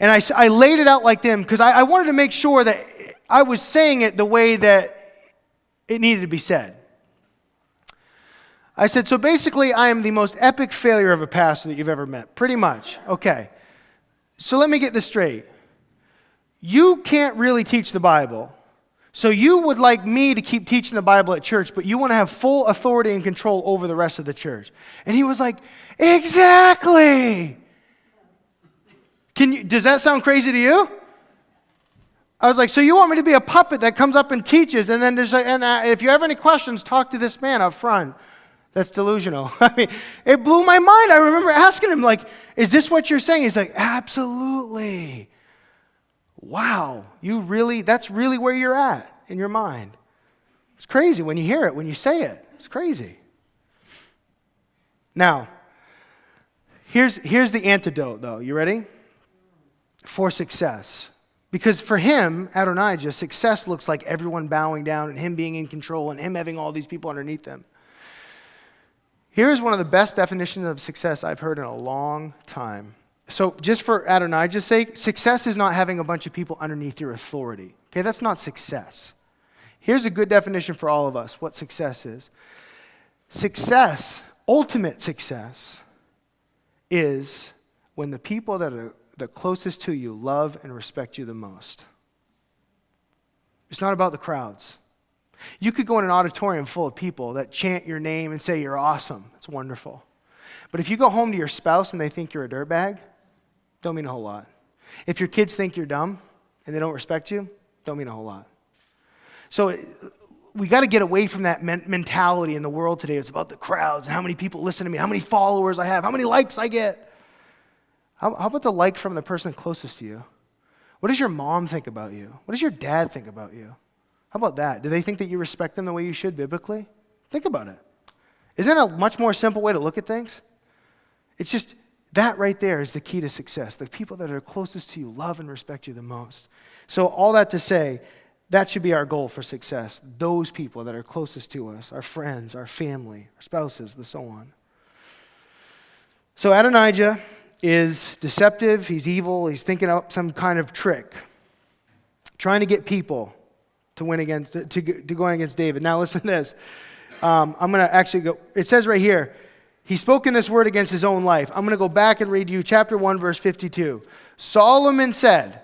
And I laid it out like them because I wanted to make sure that I was saying it the way that it needed to be said. I said, so basically, I am the most epic failure of a pastor that you've ever met. Pretty much. Okay. So let me get this straight. You can't really teach the Bible. So you would like me to keep teaching the Bible at church, but you want to have full authority and control over the rest of the church. And he was like, exactly. Does that sound crazy to you? I was like, so you want me to be a puppet that comes up and teaches, and then if you have any questions, talk to this man up front. That's delusional. I mean, it blew my mind. I remember asking him, like, is this what you're saying? He's like, absolutely. Wow, that's really where you're at in your mind. It's crazy when you hear it, when you say it. It's crazy. Now, here's the antidote, though. You ready? For success. Because for him, Adonijah, success looks like everyone bowing down and him being in control and him having all these people underneath him. Here's one of the best definitions of success I've heard in a long time. So just for Adonijah's sake, success is not having a bunch of people underneath your authority. Okay, that's not success. Here's a good definition for all of us, what success is. Success, ultimate success, is when the people that are the closest to you love and respect you the most. It's not about the crowds. You could go in an auditorium full of people that chant your name and say you're awesome. That's wonderful. But if you go home to your spouse and they think you're a dirtbag, don't mean a whole lot. If your kids think you're dumb and they don't respect you, don't mean a whole lot. So we got to get away from that mentality in the world today. It's about the crowds and how many people listen to me, how many followers I have, how many likes I get. How about the like from the person closest to you? What does your mom think about you? What does your dad think about you? How about that? Do they think that you respect them the way you should biblically? Think about it. Isn't that a much more simple way to look at things? It's just that right there is the key to success. The people that are closest to you love and respect you the most. So all that to say, that should be our goal for success. Those people that are closest to us, our friends, our family, our spouses, and so on. So Adonijah is deceptive, he's evil, he's thinking up some kind of trick trying to get people to win against, to go against David. Now listen to this. I'm going to actually go, it says right here, he spoken this word against his own life. I'm going to go back and read you chapter 1, verse 52. Solomon said,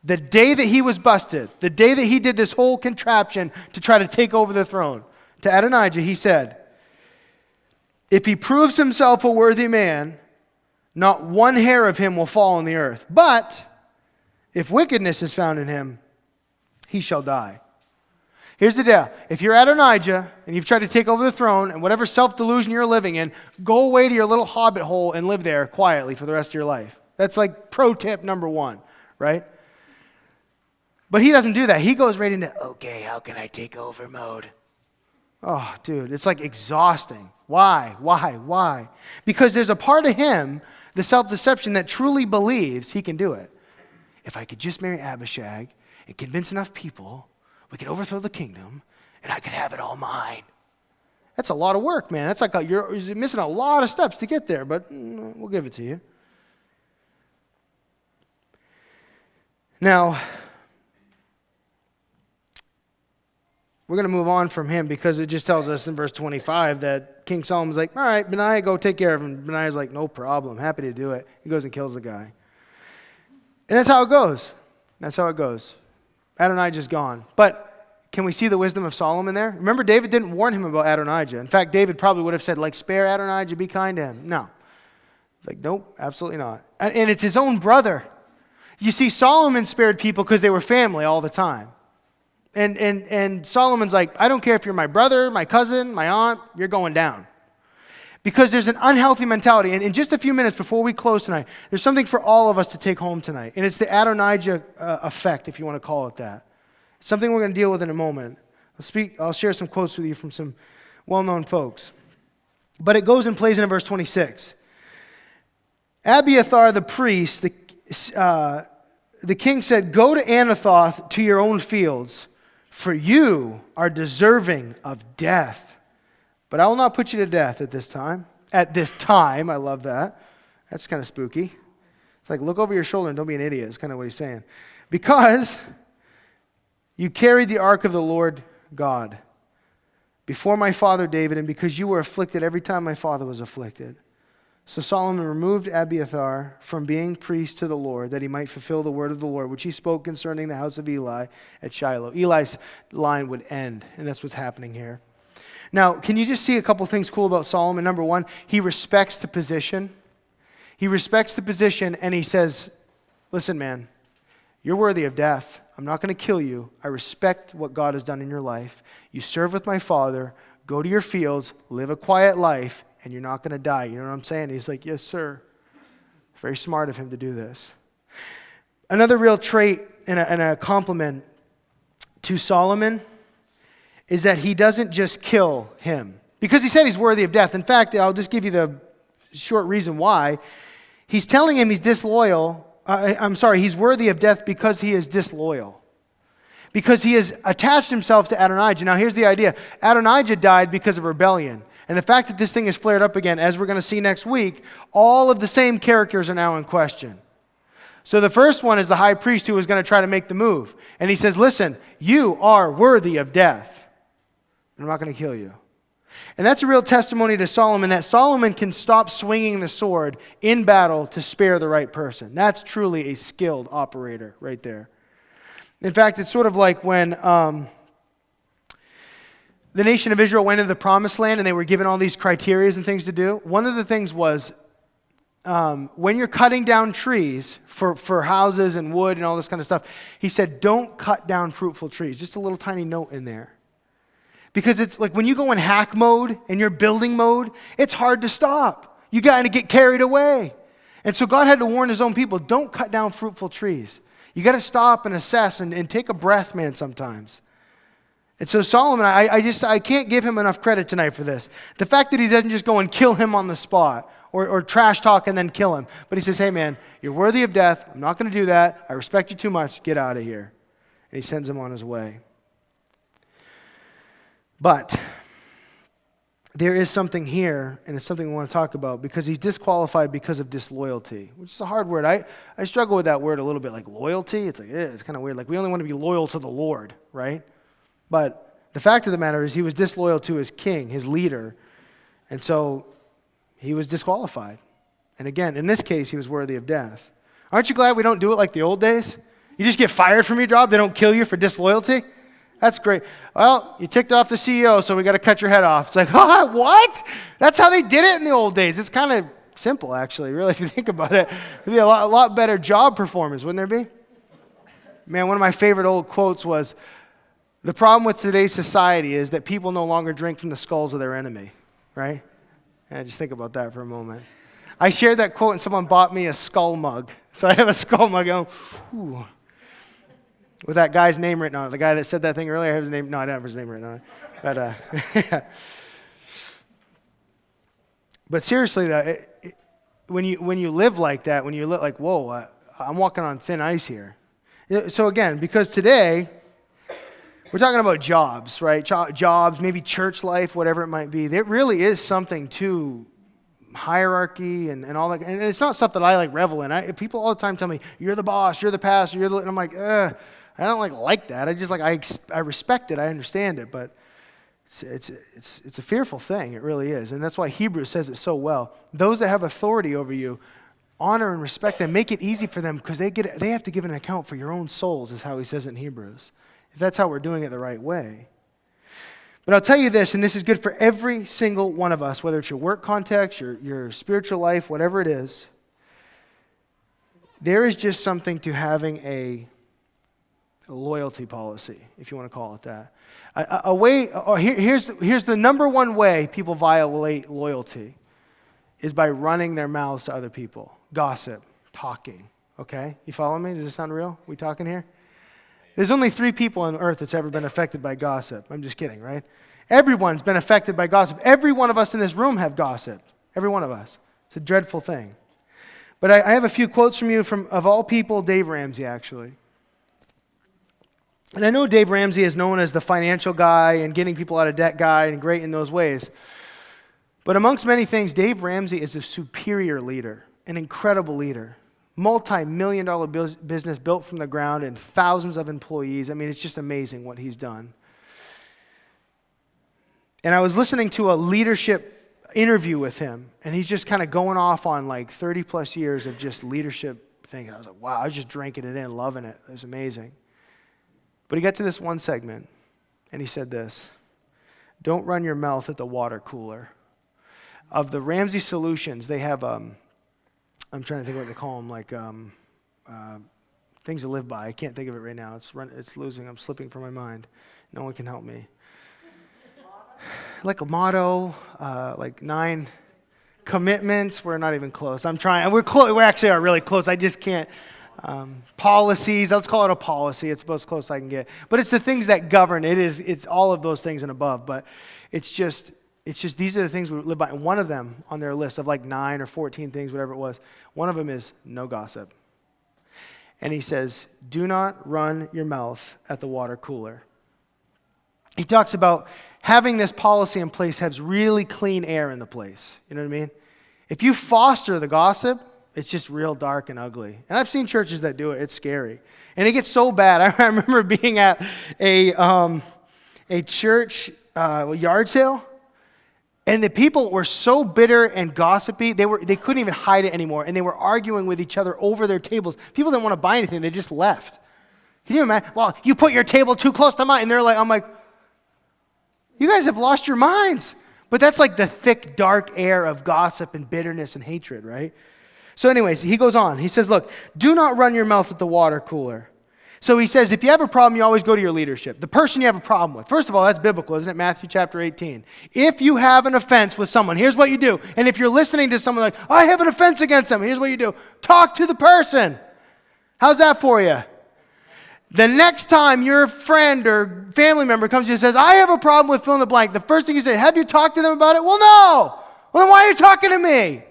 the day that he was busted, the day that he did this whole contraption to try to take over the throne, to Adonijah, he said, if he proves himself a worthy man, not one hair of him will fall on the earth. But if wickedness is found in him, he shall die. Here's the deal. If you're Adonijah and you've tried to take over the throne and whatever self-delusion you're living in, go away to your little hobbit hole and live there quietly for the rest of your life. That's like pro tip number 1, right? But he doesn't do that. He goes right into, okay, how can I take over mode? Oh, dude, it's like exhausting. Why? Because there's a part of him, the self-deception, that truly believes he can do it. If I could just marry Abishag and convince enough people, we could overthrow the kingdom, and I could have it all mine. That's a lot of work, man. That's like you're missing a lot of steps to get there, but we'll give it to you. Now, we're going to move on from him because it just tells us in verse 25 that King Solomon's like, all right, Benaiah, go take care of him. Benaiah's like, no problem, happy to do it. He goes and kills the guy. And that's how it goes. Adonijah's gone. But can we see the wisdom of Solomon there? Remember, David didn't warn him about Adonijah. In fact, David probably would have said, like, spare Adonijah, be kind to him. No. It's like, nope, absolutely not. And it's his own brother. You see, Solomon spared people because they were family all the time. And Solomon's like, I don't care if you're my brother, my cousin, my aunt, you're going down. Because there's an unhealthy mentality. And in just a few minutes before we close tonight, there's something for all of us to take home tonight. And it's the Adonijah effect, if you want to call it that. It's something we're going to deal with in a moment. I'll share some quotes with you from some well-known folks. But it goes and plays in verse 26. Abiathar the priest, the king said, go to Anathoth to your own fields, for you are deserving of death. But I will not put you to death at this time. At this time, I love that. That's kind of spooky. It's like, look over your shoulder and don't be an idiot. It's kind of what he's saying. Because you carried the ark of the Lord God before my father David, and because you were afflicted every time my father was afflicted. So Solomon removed Abiathar from being priest to the Lord, that he might fulfill the word of the Lord, which he spoke concerning the house of Eli at Shiloh. Eli's line would end, and that's what's happening here. Now, can you just see a couple things cool about Solomon? Number one, he respects the position. He respects the position, and he says, listen, man, you're worthy of death. I'm not going to kill you. I respect what God has done in your life. You serve with my father. Go to your fields. Live a quiet life, and you're not going to die. You know what I'm saying? He's like, yes, sir. Very smart of him to do this. Another real trait and a compliment to Solomon is that he doesn't just kill him. Because he said he's worthy of death. In fact, I'll just give you the short reason why. He's telling him he's disloyal. He's worthy of death because he is disloyal. Because he has attached himself to Adonijah. Now here's the idea. Adonijah died because of rebellion. And the fact that this thing is flared up again, as we're going to see next week, all of the same characters are now in question. So the first one is the high priest who was going to try to make the move. And he says, listen, you are worthy of death. I'm not going to kill you. And that's a real testimony to Solomon, that Solomon can stop swinging the sword in battle to spare the right person. That's truly a skilled operator right there. In fact, it's sort of like when the nation of Israel went into the promised land and they were given all these criteria and things to do. One of the things was when you're cutting down trees for houses and wood and all this kind of stuff, he said, don't cut down fruitful trees. Just a little tiny note in there. Because it's like when you go in hack mode and you're building mode, it's hard to stop. You got to get carried away. And so God had to warn his own people, don't cut down fruitful trees. You got to stop and assess and take a breath, man, sometimes. And so Solomon, I can't give him enough credit tonight for this. The fact that he doesn't just go and kill him on the spot or trash talk and then kill him. But he says, hey, man, you're worthy of death. I'm not going to do that. I respect you too much. Get out of here. And he sends him on his way. But there is something here, and it's something we want to talk about, because he's disqualified because of disloyalty, which is a hard word. I struggle with that word a little bit, like loyalty. It's like, it's kind of weird. Like, we only want to be loyal to the Lord, right? But the fact of the matter is he was disloyal to his king, his leader, and so he was disqualified. And again, in this case, he was worthy of death. Aren't you glad we don't do it like the old days? You just get fired from your job, they don't kill you for disloyalty? That's great. Well, you ticked off the CEO, so we got to cut your head off. It's like, oh, what? That's how they did it in the old days. It's kind of simple, actually, really, if you think about it. It'd be a lot better job performance, wouldn't there be? Man, one of my favorite old quotes was, the problem with today's society is that people no longer drink from the skulls of their enemy, right? And just think about that for a moment. I shared that quote and someone bought me a skull mug. So I have a skull mug going, ooh, with that guy's name written on it. The guy that said that thing earlier, I have his name. No, I don't have his name written on it. But seriously, though, when you live like that, when you look like, whoa, I'm walking on thin ice here. So again, because today, we're talking about jobs, right? Jobs, maybe church life, whatever it might be. There really is something to hierarchy and all that. And it's not stuff that I like revel in. People all the time tell me, you're the boss, you're the pastor, and I'm like, I don't like that. I just I respect it, I understand it, but it's a fearful thing. It really is. And that's why Hebrews says it so well. Those that have authority over you, honor and respect them. Make it easy for them because they have to give an account for your own souls, is how he says it in Hebrews. If that's how we're doing it the right way. But I'll tell you this, and this is good for every single one of us, whether it's your work context, your spiritual life, whatever it is, there is just something to having a loyalty policy, if you want to call it that. Here's the number one way people violate loyalty is by running their mouths to other people. Gossip, talking, okay? You follow me? Does this sound real? We talking here? There's only 3 people on earth that's ever been affected by gossip. I'm just kidding, right? Everyone's been affected by gossip. Every one of us in this room have gossip. Every one of us. It's a dreadful thing. But I have a few quotes from you, of all people, Dave Ramsey, actually. And I know Dave Ramsey is known as the financial guy and getting people out of debt guy and great in those ways. But amongst many things, Dave Ramsey is a superior leader, an incredible leader. Multi-million-dollar business built from the ground and thousands of employees. I mean, it's just amazing what he's done. And I was listening to a leadership interview with him, and he's just kind of going off on like 30 plus years of just leadership things. I was like, wow, I was just drinking it in, loving it. It was amazing. But he got to this one segment, and he said this: don't run your mouth at the water cooler. Of the Ramsey solutions, they have, I'm trying to think what they call them, like things to live by. I can't think of it right now. I'm slipping from my mind. No one can help me. Like a motto, like 9 commitments. We're not even close. I'm trying. We're close. We actually are really close. I just can't. Policies. Let's call it a policy. It's about as close as I can get. But it's the things that govern. It's all of those things and above. But it's just these are the things we live by. And one of them on their list of like 9 or 14 things, whatever it was, one of them is no gossip. And he says, do not run your mouth at the water cooler. He talks about having this policy in place has really clean air in the place. You know what I mean? If you foster the gossip, it's just real dark and ugly. And I've seen churches that do it. It's scary. And it gets so bad. I remember being at a church yard sale, and the people were so bitter and gossipy, they couldn't even hide it anymore. And they were arguing with each other over their tables. People didn't want to buy anything. They just left. Can you imagine? Well, you put your table too close to mine. And I'm like, you guys have lost your minds. But that's like the thick, dark air of gossip and bitterness and hatred, right? So anyways, he goes on. He says, look, do not run your mouth at the water cooler. So he says, if you have a problem, you always go to your leadership, the person you have a problem with. First of all, that's biblical, isn't it? Matthew chapter 18. If you have an offense with someone, here's what you do. And if you're listening to someone like, I have an offense against them, here's what you do. Talk to the person. How's that for you? The next time your friend or family member comes to you and says, I have a problem with fill in the blank, the first thing you say, have you talked to them about it? Well, no. Well, then why are you talking to me?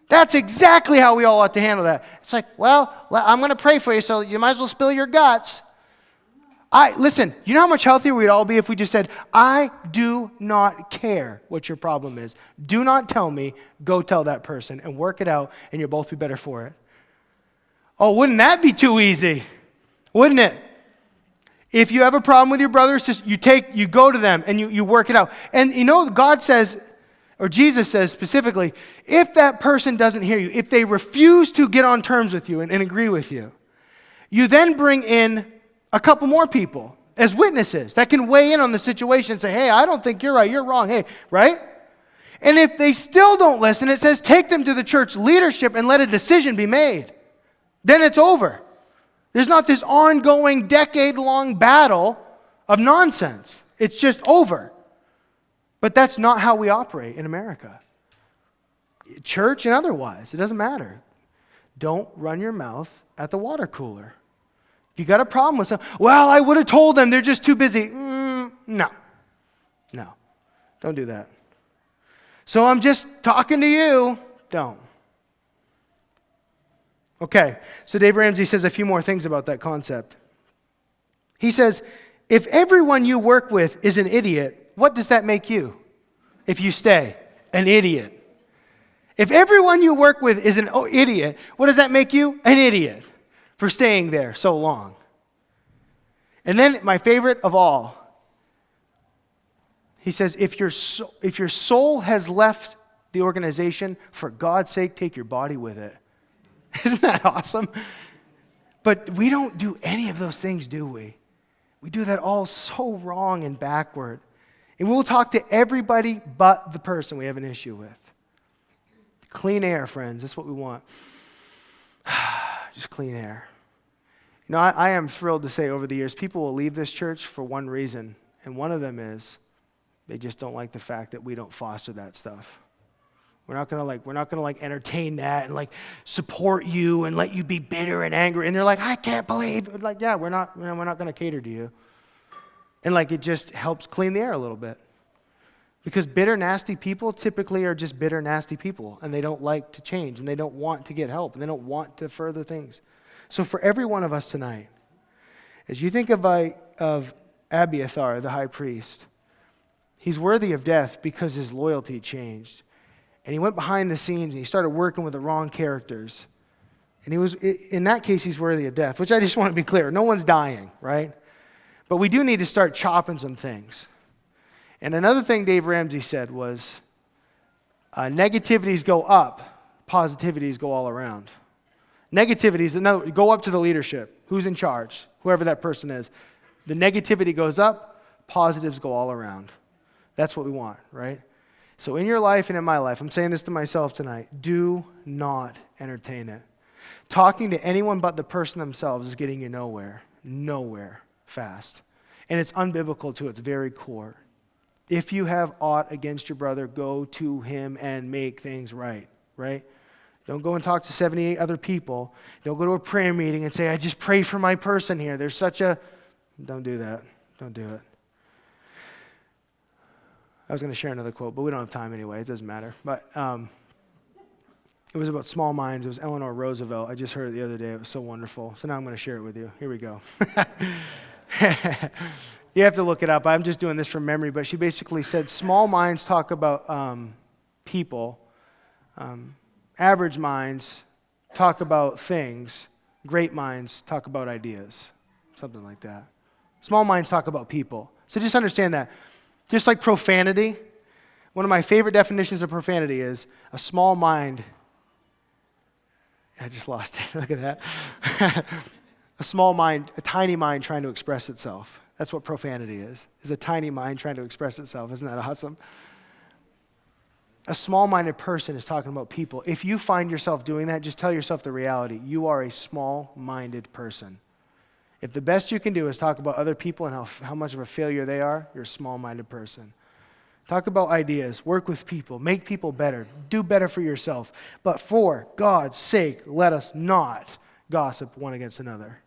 That's exactly how we all ought to handle that. It's like, well, I'm going to pray for you, so you might as well spill your guts. Listen, you know how much healthier we'd all be if we just said, I do not care what your problem is. Do not tell me, go tell that person and work it out, and you'll both be better for it. Oh, wouldn't that be too easy? Wouldn't it? If you have a problem with your brother or sister, you go to them and you work it out. And you know, God says, or Jesus says specifically, if that person doesn't hear you, if they refuse to get on terms with you and agree with you, you then bring in a couple more people as witnesses that can weigh in on the situation and say, hey, I don't think you're right, you're wrong, hey, right? And if they still don't listen, it says take them to the church leadership and let a decision be made. Then it's over. There's not this ongoing decade-long battle of nonsense. It's just over. But that's not how we operate in America. Church and otherwise, it doesn't matter. Don't run your mouth at the water cooler. If you got a problem with something, well, I would have told them, they're just too busy. No, don't do that. So I'm just talking to you. Don't. Okay, so Dave Ramsey says a few more things about that concept. He says, if everyone you work with is an idiot, what does that make you? If you stay, an idiot. If everyone you work with is an idiot, what does that make you? An idiot for staying there so long. And then my favorite of all, he says, if your soul has left the organization, for God's sake, take your body with it. Isn't that awesome? But we don't do any of those things, do we? We do that all so wrong and backward. And we'll talk to everybody but the person we have an issue with. Clean air, friends. That's what we want. Just clean air. You know, I am thrilled to say over the years, people will leave this church for one reason, and one of them is they just don't like the fact that we don't foster that stuff. We're not gonna entertain that and support you and let you be bitter and angry. And they're like, I can't believe. Yeah, we're not gonna cater to you. And it just helps clean the air a little bit. Because bitter, nasty people typically are just bitter, nasty people, and they don't like to change, and they don't want to get help, and they don't want to further things. So for every one of us tonight, as you think of Abiathar, the high priest, he's worthy of death because his loyalty changed. And he went behind the scenes and he started working with the wrong characters. And in that case, he's worthy of death, which I just want to be clear. No one's dying, right? But we do need to start chopping some things. And another thing Dave Ramsey said was, negativities go up, positivities go all around. Negativities, go up to the leadership. Who's in charge? Whoever that person is. The negativity goes up, positives go all around. That's what we want, right? So in your life and in my life, I'm saying this to myself tonight, do not entertain it. Talking to anyone but the person themselves is getting you nowhere fast. And it's unbiblical to its very core. If you have aught against your brother, go to him and make things right? Don't go and talk to 78 other people. Don't go to a prayer meeting and say, I just pray for my person here. Don't do that. Don't do it. I was going to share another quote, but we don't have time anyway. It doesn't matter. But it was about small minds. It was Eleanor Roosevelt. I just heard it the other day. It was so wonderful. So now I'm going to share it with you. Here we go. You have to look it up. I'm just doing this from memory. But she basically said, small minds talk about people. Average minds talk about things. Great minds talk about ideas. Something like that. Small minds talk about people. So just understand that. Just like profanity, one of my favorite definitions of profanity is a small mind. I just lost it. Look at that. A small mind, a tiny mind trying to express itself. That's what profanity is a tiny mind trying to express itself. Isn't that awesome? A small-minded person is talking about people. If you find yourself doing that, just tell yourself the reality. You are a small-minded person. If the best you can do is talk about other people and how much of a failure they are, you're a small-minded person. Talk about ideas, work with people, make people better, do better for yourself. But for God's sake, let us not gossip one against another.